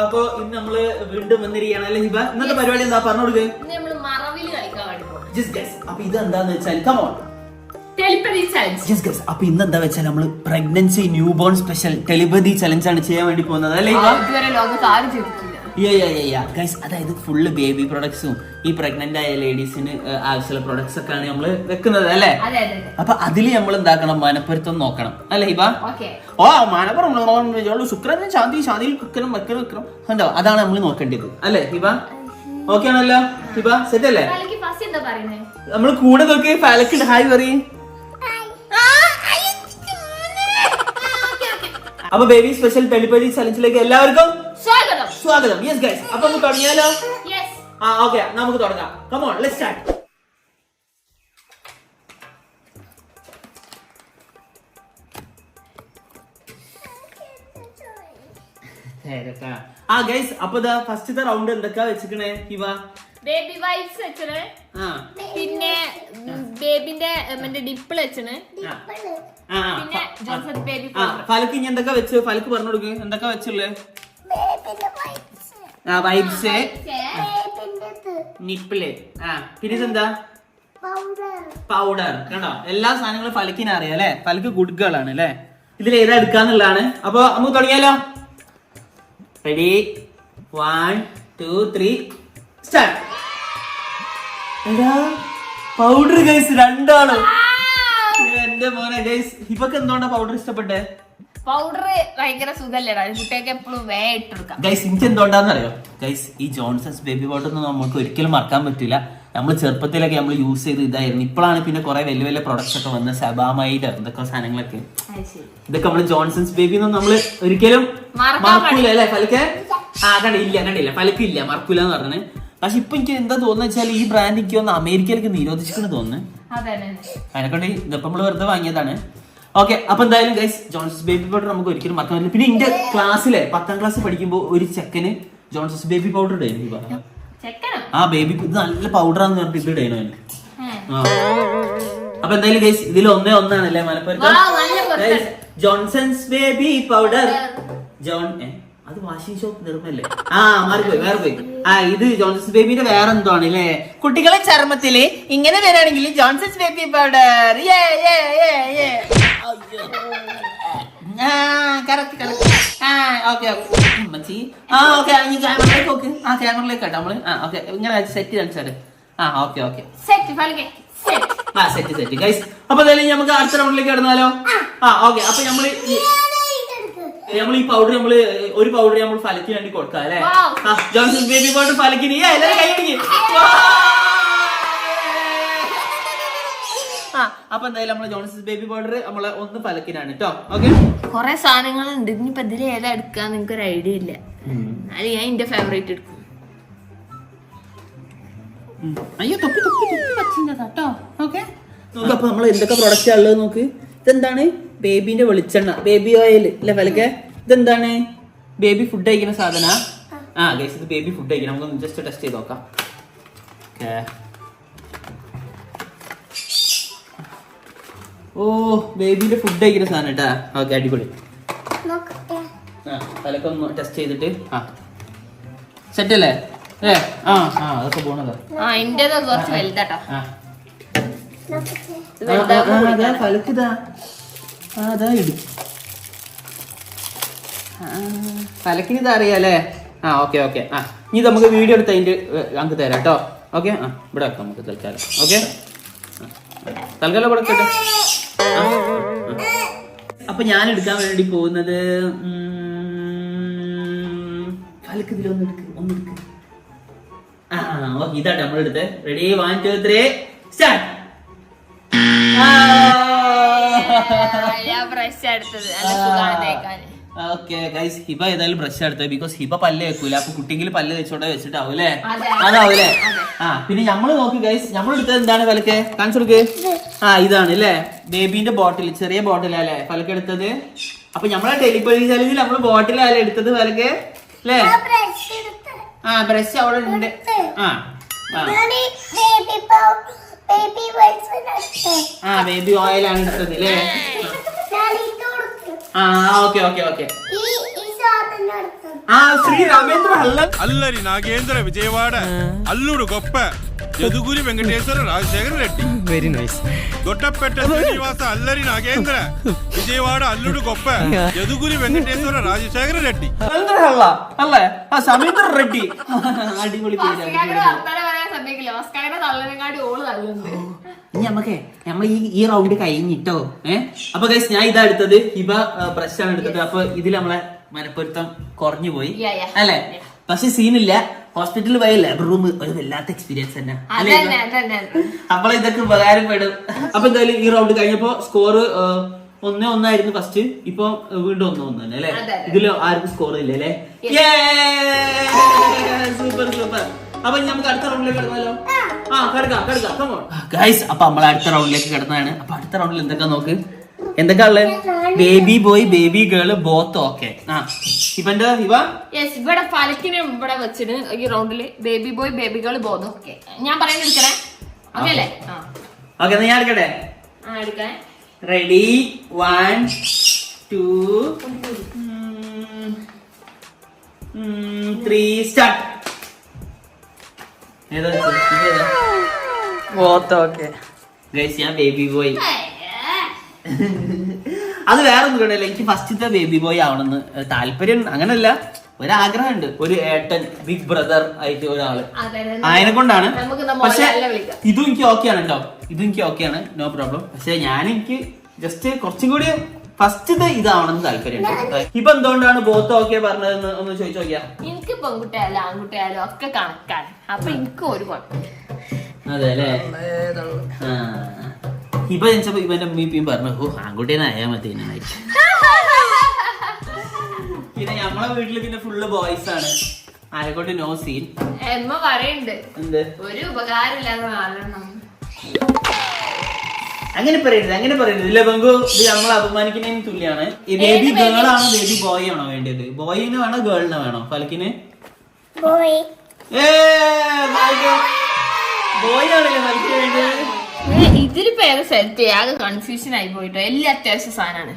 അപ്പൊ ഇന്ന് നമ്മള് വീണ്ടും വന്നിരിക്കുകയാണ് അല്ലെ ഹിബ? ഇന്നത്തെ പരിപാടി എന്താ പറഞ്ഞു കൊടുക്കുക? അപ്പൊ ഇതെന്താന്ന് വെച്ചാൽ അപ്പൊ ഇന്നെന്താ വെച്ചാൽ നമ്മള് pregnancy newborn special telepathy challenge ആണ് ചെയ്യാൻ വേണ്ടി പോകുന്നത് അല്ലെ ഹിബ? അതായത് ഫുള്ള് ബേബി പ്രൊഡക്ട്സും ഈ പ്രഗ്നന്റ് ആയ ലേഡീസിന് ആവശ്യമുള്ള പ്രൊഡക്ട്സ് ഒക്കെ ആണ് നമ്മള് വെക്കുന്നത് അല്ലെ? അപ്പൊ അതില് നമ്മൾ എന്താക്കണം, മനപ്പൊരുത്തം നോക്കണം അല്ലെ ഹിബ? ഓ മനപ്പുറം ശുക്രൻ ശാന്തി ശാന്തിയിൽ കുക്കനും വെക്കണം വെക്കണം ഉണ്ടോ, അതാണ് നമ്മൾ നോക്കേണ്ടത് അല്ലെ ഹിബ? ഓക്കെ ആണല്ലോ ഹിബ? സെറ്റ് അല്ലേ? നമ്മൾ കൂടെ നോക്കി ഫാലക്ക് ഹായ് പറയും. അപ്പൊ ബേബി സ്പെഷ്യൽ ടെലിപതി ചലഞ്ചിലേക്ക് എല്ലാവർക്കും സ്വാഗതം. യെസ് ഗൈസ്, അപ്പൊ നമുക്ക് തുടങ്ങിയാലോ? ഓക്കെ, നമുക്ക് തുടങ്ങാം. Come on, let's start. Guys, അപ്പൊ ഫസ്റ്റത്തെ റൗണ്ട് എന്തൊക്കെയാ വെച്ചിക്കണേ ഹിബ? ബേബി വൈപ്സ് വെച്ചണ്, പിന്നെ ബേബിന്റെ ഡിപ്പിൾ വെച്ചണ്, പിന്നെ ജോൺസൺ ബേബി ഫലക്ക് ഇനി എന്തൊക്കെ വെച്ച് ഫലക്ക് പറഞ്ഞു കൊടുക്ക്. എന്തൊക്കെ വെച്ചുള്ളേ? വൈപ്സ്, നിപ്പിള്, പിന്നെ ഇതെന്താ? പൗഡർ. കണ്ടോ, എല്ലാ സാധനങ്ങളും ഫലക്കിനെ അറിയാം അല്ലെ? ഫലക്ക് ഗുഡ് ഗേൾ ആണ് അല്ലെ? ഇതിൽ ഏതാ എടുക്കാന്നുള്ളതാണ്. അപ്പൊ നമുക്ക് തുടങ്ങിയാലോ? Ready, 1 2 3 start. പൗഡർ ഗൈസ്, രണ്ടാളും. എന്റെ മോനെ ഗൈസ്, ഹിബക്ക് എന്തുകൊണ്ടാ പൗഡർ ഇഷ്ടപ്പെട്ടെ? പൗഡർ ഭയങ്കര സുഖല്ലേടാ, കുട്ടിയൊക്കെ എപ്പോഴും വേഗം ഇട്ടെടുക്കാം. ഗൈസ്, എനിക്ക് എന്തുകൊണ്ടാന്ന് അറിയോ ഗൈസ്? ഈ ജോൺസൺസ് ബേബി പൗഡർ ഒന്നും നമുക്ക് ഒരിക്കലും മറക്കാൻ പറ്റില്ല. നമ്മൾ ചെറുപ്പത്തിലൊക്കെ നമ്മൾ യൂസ് ചെയ്ത് ഇതായിരുന്നു. ഇപ്പോഴാണ് പിന്നെ കുറെ വലിയ വലിയ പ്രൊഡക്ട്സ് ഒക്കെ വന്ന് സെബാമൈഡ് ഇതൊക്കെ സാധനങ്ങളൊക്കെ. ഇതൊക്കെ നമ്മള് ജോൺസൺസ് ബേബി ഒന്നും നമ്മള് ഒരിക്കലും മറക്കൂല അല്ലെ ഫലക്കെ? കണ്ടില്ല ഫലക്ക് ഇല്ല, മറക്കൂല എന്ന് പറഞ്ഞത്. പക്ഷെ ഇപ്പൊ എനിക്ക് എന്താ തോന്നുന്ന വെച്ചാൽ ഈ ബ്രാൻഡ് എനിക്ക് ഒന്ന് അമേരിക്കയിലേക്ക് നിരോധിച്ചിട്ട് തോന്നുന്നു. അതിനെക്കൊണ്ട് ഇതിപ്പോ നമ്മള് വെറുതെ വാങ്ങിയതാണ്. ഓക്കെ, അപ്പൊ എന്തായാലും ഗൈസ്, ജോൺസൺസ് ബേബി പൗഡർ നമുക്ക് ഒരിക്കലും മറക്കാൻ പറ്റില്ല. പിന്നെ എന്റെ ക്ലാസ്സിലെ 10ാം ക്ലാസ് പഠിക്കുമ്പോ ഒരു ചെക്കന് ജോൺസൺസ് ബേബി പൗഡർ ഇടായിരുന്നു. ബേബി ഇത് നല്ല പൗഡറാന്ന് പറഞ്ഞിട്ട് ഇത് ഇടേനു. അപ്പൊ എന്തായാലും ഗൈസ്, ഇതിൽ ഒന്നാണല്ലേ മനപ്പുറത്ത് ജോൺസൺസ് ബേബി പൗഡർ. അത് വാഷിംഗ് ഷോപ്പ് നിർമ്മല്ലേ? മാറിപ്പോയി, വേറെ പോയി. ഇത് ജോൺസൺസ് ബേബിന്റെ വേറെ എന്തോ ആണ് അല്ലേ? കുട്ടികളെ ചർമ്മത്തില് ഇങ്ങനെ വരാണെങ്കിൽ ജോൺസൺസ് ബേബി പൗഡർ. ക്യാമറയിലേക്ക് കേട്ടോ നമ്മള്. ഇങ്ങനെ സെറ്റ് കാണിച്ചാല്. Set guys. അപ്പൊ എന്തായാലും നമുക്ക് അടുത്ത റൗണ്ടിലേക്ക് കിടന്നാലോ? ഓക്കെ, അപ്പൊ നമ്മൾ ഈ പൗഡർ ഒരു പൗഡർ നമ്മൾ ഫലക്കിന് വേണ്ടി കൊടുക്കാം അല്ലെ? ജോൺസൺസ് ബേബി പൗഡർ ഫലക്കിന്. അപ്പൊ എന്തായാലും നമ്മള് ജോൺസൺസ് ബേബി പൗഡർ നമ്മളെ ഒന്ന് ഫലക്കിനാണ് കേട്ടോ. ഓക്കെ, കൊറേ സാധനങ്ങളുണ്ട്. ഇനിയിപ്പോ ഇതിൽ ഏതാ എടുക്കാന്ന് നിങ്ങൾക്ക് ഒരു ഐഡിയ ഇല്ല. അത് ഞാൻ എന്റെ ഫേവറേറ്റ് എടുക്കും. അയ്യോ, തൊപ്പി കേട്ടോ. ഓക്കെ, അപ്പൊ നമ്മൾ എന്തൊക്കെ പ്രൊഡക്റ്റ് ഉള്ളത് നോക്ക്. ഇതെന്താണ്? ബേബിന്റെ വെളിച്ചെണ്ണ, ബേബി ഓയിൽ അല്ലെ ഫലക്കെ? ഇതെന്താണ്? ബേബി ഫുഡ് കഴിക്കുന്ന സാധന. ഗൈസ്, ഇത് ബേബി ഫുഡ് കഴിക്കണം. നമുക്ക് ജസ്റ്റ് ടെസ്റ്റ് ചെയ്ത് നോക്കാം. ബേബിന്റെ ഫുഡ് കഴിക്കുന്ന സാധനം കേട്ടാ. ഓക്കെ, അടിപൊളി. ഫലക്കൊന്ന് ടെസ്റ്റ് ചെയ്തിട്ട് സെറ്റ് അല്ലേ? അതൊക്കെ പോണതാ. കുറച്ച് വലുതാട്ടോ. ഫലക്കിതാ ഫലക്കിന് ഇത് അറിയാലേ? ഓക്കെ. ഇനി നമുക്ക് വീഡിയോ എടുത്ത് അതിന്റെ അങ്ങ് തരാം കേട്ടോ. ഓക്കെ, ഇവിടെ വെക്കാം നമുക്ക് തൽക്കാലം. ഓക്കെ, തൽക്കാലം ഇവിടെ കേട്ടോ. അപ്പൊ ഞാൻ എടുക്കാൻ വേണ്ടി പോകുന്നത് ഫലക്ക് ഇതിലൊന്നെടുക്ക്. ഓക്കെ, ഇതാട്ടെ നമ്മളെടുത്ത്. Ready, 1 2 3 start. Okay guys, Hiba ഏതായാലും ബ്രഷ് എടുത്തത്. ബിക്കോസ് ഹിബ പല്ല് വെക്കൂല. അപ്പൊ കുട്ടിക്ക് പല്ല് വെച്ചോട്ടെ വെച്ചിട്ടാവൂലേ? അതാവൂലേ? പിന്നെ നമ്മള് നോക്ക് ഗൈസ്, നമ്മളെടുത്തത് എന്താണ് ഫലക്കെ? കാണിച്ചു കൊടുക്ക്. ഇതാണ് അല്ലേ? ബേബിന്റെ ബോട്ടിൽ, ചെറിയ ബോട്ടിലല്ലേ ഫലക്ക് എടുത്തത്. അപ്പൊ നമ്മളെ ടെലിപതി ചലഞ്ചിൽ നമ്മള് ബോട്ടിലല്ലേ എടുത്തത് ഫലക്ക് അല്ലേ? ബ്രഷ് അവിടെ ഉണ്ട്. ബേബി ഓയിൽ ആണ് എടുത്തത് അല്ലേ? ഓക്കെ. శ్రీ రామేంద్ర అల్లరి నాగేంద్ర విజయవాడ అల్లుడు గొప్ప యదుగురి వెంకటేశ్వర రాజశేఖర రెడ్డి. Very nice. దొడ్డపెట్ట శ్రీనివాస అల్లరి నాగేంద్ర విజయవాడ అల్లుడు గొప్ప యదుగురి വെങ്കടേശ്വര രാജശേഖര റെഡ്ഡി. അല്ലേ സമീന്ദ്ര റെഡ്ഡി. അടിപൊളി പേര്. ഇനി നമ്മൾ ഈ റൗണ്ട് കഴിഞ്ഞിട്ടോ. അപ്പൊ ഗൈസ് ഞാൻ ഇതാ എടുത്തത്, ഹിബ ബ്രഷ് ആണ് എടുത്തത്. അപ്പൊ ഇതിൽ നമ്മളെ മനപ്പൊരുത്തം കുറഞ്ഞു പോയി അല്ലെ? പക്ഷെ സീനില്ല, ഹോസ്പിറ്റലിൽ പോയ ലേബർ റൂം ഒരു വല്ലാത്ത എക്സ്പീരിയൻസ് തന്നെ. അപ്പോൾ ഇതൊക്കെ ഉപകാരപ്പെടും. അപ്പൊ എന്തായാലും ഈ റൗണ്ട് കഴിഞ്ഞപ്പോ സ്കോർ 1-1 ഫസ്റ്റ്. ഇപ്പൊ വീണ്ടും 1-1 തന്നെ അല്ലെ? ഇതില് ആർക്കും സ്കോർ ഇല്ല അല്ലെ? Super super. അപ്പൊ നമുക്ക് അടുത്ത റൗണ്ടിലേക്ക് കിടന്നാലോ? ഗൈസ്, അപ്പൊ നമ്മൾ അടുത്ത റൗണ്ടിലേക്ക് കിടന്നതാണ്. അപ്പൊ അടുത്ത റൗണ്ടിൽ എന്തൊക്കെ നോക്ക്, എന്തൊക്കെയാ ഉള്ളത്? Baby boy, baby girl, both okay. ഇവിടെ ഫലക്കിനെ ഇവിടെ വെച്ചിട്ട് ഈ റൗണ്ടില് baby boy, baby girl, both okay. ഞാൻ പറയുന്നത് എടുക്കണേ, ഓക്കെ അല്ലേ? ഓക്കെ, ഞാൻ എടുക്കട്ടെ. എടുക്കണേ. Ready, 1 2 3 start. ഞാൻ ബേബി ബോയ്. അത് വേറെ ഒന്നും കണ്ടല്ല, എനിക്ക് ഫസ്റ്റത്തെ ബേബി ബോയ് ആവണമെന്ന് താല്പര്യം, അങ്ങനല്ല, ഒരാഗ്രഹമുണ്ട്. ഒരു ഏട്ടൻ, ബിഗ് ബ്രദർ ആയിട്ട് ഒരാള്, അതിനെ കൊണ്ടാണ്. പക്ഷെ ഇതും എനിക്ക് ഓക്കെയാണ് കേട്ടോ, ഇതും എനിക്ക് ഓക്കെയാണ്, നോ പ്രോബ്ലം. പക്ഷെ എനിക്ക് ജസ്റ്റ് കുറച്ചും കൂടി ഫസ്റ്റത്തെ ഇതാവണമെന്ന് താല്പര്യമുണ്ട്. ഇപ്പൊ എന്തുകൊണ്ടാണ് ബോത്ത് ഓക്കെ പറഞ്ഞതെന്ന് ഒന്ന് ചോദിച്ചു നോക്കിയാ. എനിക്ക് പെൺകുട്ടിയായാലും ആൺകുട്ടിയായാലും ഒക്കെ കണക്കാണ്. അപ്പൊ എനിക്ക് ഒരു കുഴപ്പമില്ല. അതെ അല്ലേ? ഇപ്പൊ ജനിച്ചപ്പോ ഇവന്റെ അമ്മയും പറഞ്ഞു, ഓ ആൺകുട്ടീനായാ മതി. പിന്നെ നമ്മളെ വീട്ടില് പിന്നെ ഫുള്ള് ബോയ്സ് ആണ്, ആരെക്കൊണ്ട് നോ സീൻ. എമ്മ പറയുന്നുണ്ട് എന്ത് ഒരു ഉപകാരമില്ലാതെ വാഴണം. അങ്ങനെ പറയരുത് ഇല്ല ബംഗു, ഇത് നമ്മളെ അപമാനിക്കുന്നതിന് തുല്യാണ്. ഈ ബേബി ഗേൾ ആണോ ബേബി ബോയ് ആണോ വേണ്ടത്? ബോയിന് വേണോ ഗേളിന് വേണോ? ഫലക്കിന് ബോയ് ആണല്ലേ ഫലക്കിന് വേണ്ടത്. ഇതിലിപ്പോ ഏത് സെലക്ട് ചെയ്യാം? അത് കൺഫ്യൂഷൻ ആയി പോയിട്ടോ. എല്ലാം അത്യാവശ്യ സാധനമാണ്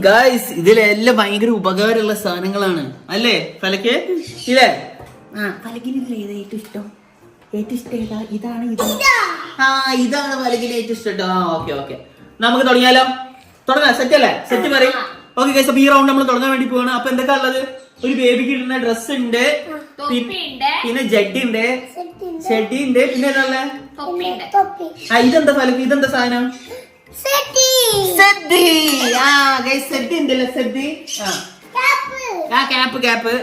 ഗായ്സ്. ഇതിലെല്ലാം ഭയങ്കര ഉപകാരമുള്ള സാധനങ്ങളാണ് അല്ലേ ഫലക്ക്? ഇല്ലേ? ഫലക്കിന് ഇതിൽ ഏതാ ഏറ്റവും ഇഷ്ടം? ഏറ്റവും ഇഷ്ടം ഏതാ? ഇതാണ് ഫലക്കിന് ഏറ്റവും ഇഷ്ടം. ഓക്കെ, നമുക്ക് തുടങ്ങിയാലോ? തുടങ്ങാം. സെറ്റ് അല്ലേ? സെറ്റ് പറയും. ഓക്കെ ഗൈസ്, അപ്പൊ ഈ റൗണ്ട് നമ്മൾ തുടങ്ങാൻ വേണ്ടി പോവാണ്. അപ്പൊ എന്തൊക്കെ ഉള്ളത്? ഒരു ബേബിക്ക് ഇടുന്ന ഡ്രസ് ഉണ്ട്, പിന്നെ ജഡ്ഡി ഉണ്ട്, ഷെഡി ഉണ്ട്, പിന്നെ ഏതാ? ഇതെന്താ ഫലക്ക്? ഇതെന്താ സാധനം? ക്യാപ്പ്.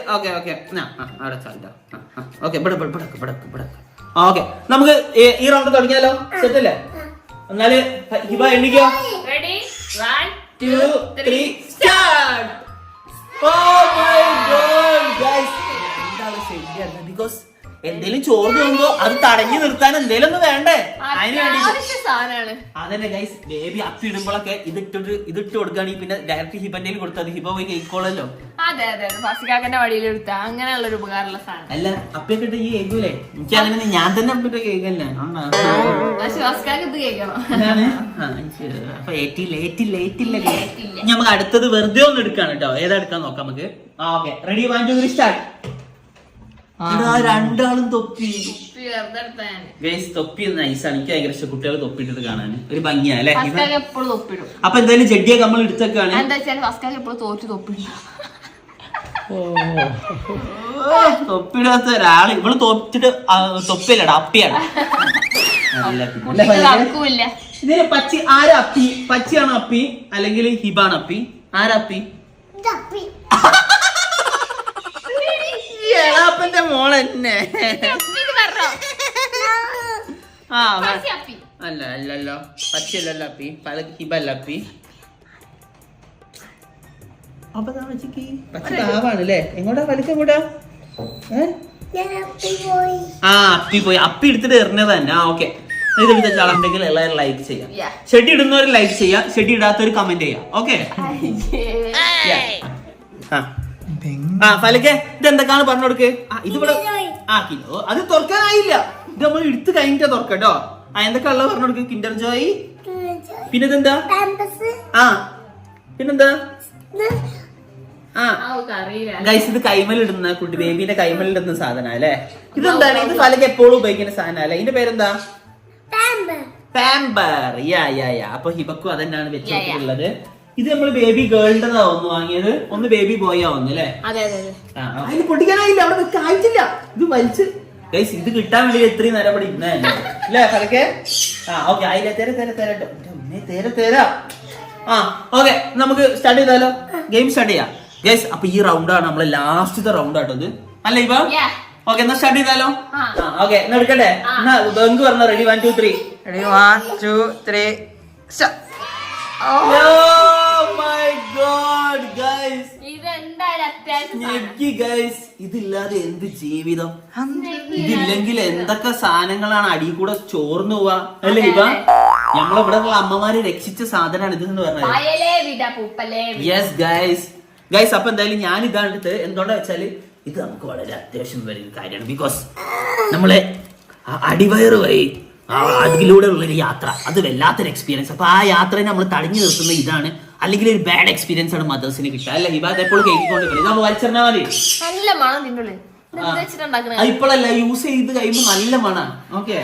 ഓക്കെ, നമുക്ക് ഈ റൗണ്ട് തുടങ്ങിയാലോ? സെറ്റ് അല്ലേ? എന്നാല് ഹിബ എണ്ണിക്കോ. 1 2 3 start. Oh my God, guys. എന്താണ് ശരിയാണ്? ബിക്കോസ് എന്തേലും ചോറ് തോന്നുമ്പോ അത് തടഞ്ഞു നിർത്താൻ എന്തേലും ഒന്ന് വേണ്ടേ? അതിന് വേണ്ടി അതന്നെ ഗൈസ്. ബേബി അപ്പി ഇടുമ്പോഴൊക്കെ ഇതിട്ട് കൊടുക്കുകയാണെങ്കിൽ പിന്നെ ഡയറക്റ്റ് ഹിബന്റെ കൊടുത്തത് ഹിബ പോയി കേൾക്കോളല്ലോ. അങ്ങനെയുള്ള ഒരു ഉപകാരമുള്ള സാധനം അല്ല, അപ്പിയൊക്കെ ഇട്ട് ഈ കേൾക്കൂലേ? എനിക്ക് അങ്ങനെ ഞാൻ തന്നെ അപ്പിട്ട് കേൾക്കല്ലേ. അപ്പൊ ഏറ്റില്ല. നമുക്ക് അടുത്തത് വെറുതെ ഒന്ന് എടുക്കാണ് കേട്ടോ. ഏതാ എടുക്കാൻ നോക്കാം നമുക്ക്. Okay, ready, 1 2 3 start. രണ്ടാളും തൊപ്പി. ഗൈസ്, തൊപ്പി നൈസാണ്, എനിക്ക് ഭയങ്കര ഇഷ്ടം. കുട്ടികൾ തൊപ്പിട്ടിട്ട് കാണാൻ ഒരു ഭംഗിയാണ് അല്ലെ? അപ്പൊ എന്തായാലും ജഡ്ഡിയൊക്കെ നമ്മൾ എടുത്തേക്കാണ്. തൊപ്പിടാത്ത ഒരാള് ഇവള് തോറ്റിട്ട് തൊപ്പിയല്ലടാ, അപ്പിയാണ്. ഇതിന് പച്ചി ആരാ അപ്പി? പച്ചിയാണോ അപ്പി അല്ലെങ്കിൽ ഹിബാണ് അപ്പി? ആരാ അപ്പി? എളാപ്പന്റെ മോളെന്നെ. അല്ലല്ലോ, പച്ചയല്ലല്ലോ അപ്പി, ഹിബല്ല അപ്പി. അപ്പൊ പച്ച പാവാണല്ലേ? എങ്ങോട്ടാ പലിക്ക്? എങ്ങോട്ടാ? അപ്പി പോയി. അപ്പി എടുത്തിട്ട് എറിഞ്ഞത് തന്നെ. ഓക്കെ, ഇത് ചാളുണ്ടെങ്കിൽ എല്ലാവരും ലൈക്ക് ചെയ്യാം. ഷെഡി ഇടുന്നവർ ലൈക്ക് ചെയ്യാം, ഷെഡി ഇടാത്തവർ കമന്റ് ചെയ്യാം. ഓക്കെ, ഫലക്കെ ഇതെന്തൊക്കെയാണ് പറഞ്ഞു കൊടുക്ക്. ഇതിവിടെ കിലോ അത് തുറക്കാനായില്ല. ഇത് നമ്മൾ എടുത്ത് കഴിഞ്ഞിട്ടാ തുറക്കട്ടോ. എന്തൊക്കെ ഉള്ളത് പറഞ്ഞു കൊടുക്ക്. കിൻഡർ ജോയ്, പിന്നെന്താ? പിന്നെന്താ? ആ അറിയില്ല ഗൈസ് ഇത് കൈമലിടുന്ന കുട്ടി ബേബിന്റെ കൈമലിടുന്ന സാധനം അല്ലേ? ഇതെന്താണ്? ഇത് ഫലക്ക് എപ്പോഴും ഉപയോഗിക്കുന്ന സാധനം അല്ലേ? ഇതിന്റെ പേരെന്താ? പാമ്പർ. യാ അപ്പൊ ഹിബക്കും അതന്നെയാണ് വെച്ചിട്ടുള്ളത്. ഇത് നമ്മള് ബേബി ഗേളിന്റെതാവുന്നു വാങ്ങിയത്, ഒന്ന് ബേബി ബോയ് ആവുന്നു അല്ലേ? അതിന് പൊട്ടിക്കാനായില്ല, അവിടെ വെക്കായിട്ടില്ല. ഇത് വലിച്ച് ഗൈസ് ഇത് കിട്ടാൻ വേണ്ടി എത്രയും നേരം അവിടെ ഇരുന്നല്ലേ അല്ലേ ഫലക്കെ? ഓക്കെ അതിലെ തേര ഓക്കെ നമുക്ക് സ്റ്റാർട്ട് ചെയ്താലോ? ഗെയിം സ്റ്റാർട്ട് ചെയ്യാം ഗൈസ്. അപ്പൊ ഈ റൗണ്ടാണ് നമ്മളെ ലാസ്റ്റത്തെ റൗണ്ട് ആട്ടത് അല്ലേ ഇപ്പൊ? ഓക്കെ എന്നാ സ്റ്റാർട്ട് ചെയ്താലോ? ഓക്കെ എന്നാ എടുക്കട്ടെ? എന്നാ ബങ്ക് പറഞ്ഞോ. Ready 1 2 3. Ready, 1 2 3 start. Oh my god guys, guys ഇതില്ലാതെ എന്ത് ജീവിതം? ഇതില്ലെങ്കിൽ എന്തൊക്കെ സാധനങ്ങളാണ് അടി കൂടെ ചോർന്നു പോവാ അല്ലേ ഇവ? നമ്മളിവിടെ ഉള്ള അമ്മമാര് രക്ഷിച്ച സാധനമാണ് ഇത് എന്ന് പറഞ്ഞത്. യെസ് ഗൈസ് അപ്പൊ എന്തായാലും ഞാൻ ഇതാണ് എടുത്ത്. എന്തുകൊണ്ടാ വെച്ചാല് ഇത് നമുക്ക് വളരെ അത്യാവശ്യം വരുന്ന കാര്യമാണ്. ബിക്കോസ് നമ്മളെ അടിവയറ് വഴി അതിലൂടെ ഉള്ളൊരു യാത്ര, അത് വല്ലാത്തൊരു എക്സ്പീരിയൻസ്. അപ്പൊ ആ യാത്രയെ നമ്മൾ തടഞ്ഞു നിർത്തുന്ന ഇതാണ്. അല്ലെങ്കിൽ ഒരു ബാഡ് എക്സ്പീരിയൻസ് ആണ് മദേഴ്സിന് കിട്ടുക അല്ലെ? ഹിബ എപ്പോഴും കേൾക്കിക്കൊണ്ടിരിക്കുന്നത് ഇത് നമ്മൾ വലിച്ചെറിഞ്ഞാൽ മതി. ഇപ്പോഴല്ല യൂസ് ചെയ്ത് കഴിയുമ്പോ നല്ല മണ. ഓക്കെ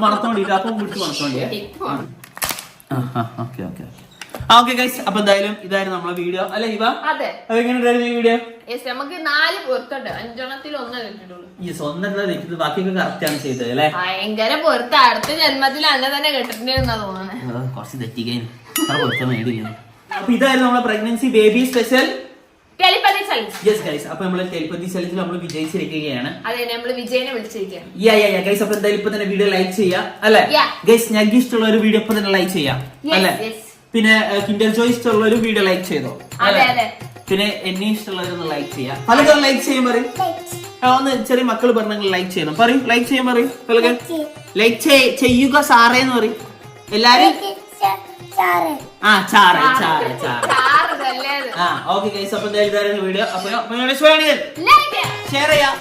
മണത്തോണ്ടിട്ട് അപ്പം വിട്ട് മണത്തോണ്ടിയേ. ഓക്കെ ഗൈസ് അപ്പൊ എന്തായാലും ഇതായിരുന്നു നമ്മളെ വീഡിയോ അല്ലെ ഹിബ? എങ്ങനെയുണ്ടായിരുന്നു ഈ വീഡിയോ? നമുക്ക് 4 പൊരുത്തുണ്ട്, 5 1 കിട്ടിട്ടുള്ളൂ. യെസ് ഒന്നെണ്ണ കിട്ടുന്നത്, ബാക്കിയൊക്കെ കറക്റ്റ് ആണ് ചെയ്തത് അല്ലെ? ഭയങ്കര പൊരുത്ത. അടുത്ത ജന്മത്തിൽ അങ്ങനെ തന്നെ കേട്ടിട്ടുണ്ടെന്നാ തോന്നുന്നത്. കുറച്ച് തെറ്റിക്കാൻ അപ്പൊ ഇതായിരുന്നു നമ്മളെ pregnancy baby special telepathy challenge. Yes guys അപ്പൊ നമ്മള് ടെലിപ്പതി ചലഞ്ചിൽ നമ്മൾ വിജയിച്ചിരിക്കുകയാണ്. അതെ നമ്മള് വിജയനെ വിളിച്ചിരിക്കുകയാണ്. ഗൈസ് അപ്പൊ എന്തായാലും ഇപ്പൊ തന്നെ വീഡിയോ ലൈക്ക് ചെയ്യാം അല്ലെ ഗൈസ്? ഞങ്ങൾക്ക് ഇഷ്ടമുള്ള ഒരു വീഡിയോ ഇപ്പൊ തന്നെ ലൈക്ക് ചെയ്യാം അല്ലെ? പിന്നെ കിൻഡർ ജോയ് ഇഷ്ടമുള്ള ഒരു വീഡിയോ ലൈക്ക് ചെയ്തോ അല്ലെ? പിന്നെ എന്നെ ഇഷ്ടമുള്ളവരൊന്ന് ലൈക്ക് ചെയ്യാം. പലരും ലൈക്ക് ചെയ്യാൻ പറയും. ഒന്ന് ചെറിയ മക്കൾ പറഞ്ഞെങ്കിൽ ലൈക്ക് ചെയ്യണം പറയും. ലൈക്ക് ചെയ്യാൻ പറയും. പലരും ലൈക്ക് ചെയ്യുക സാറേ എന്ന് പറയും എല്ലാരും. ഓക്കെ ഗൈസ് അപ്പൊ എന്തായാലും വീഡിയോ അപ്പൊ ഷെയർ ചെയ്യാം.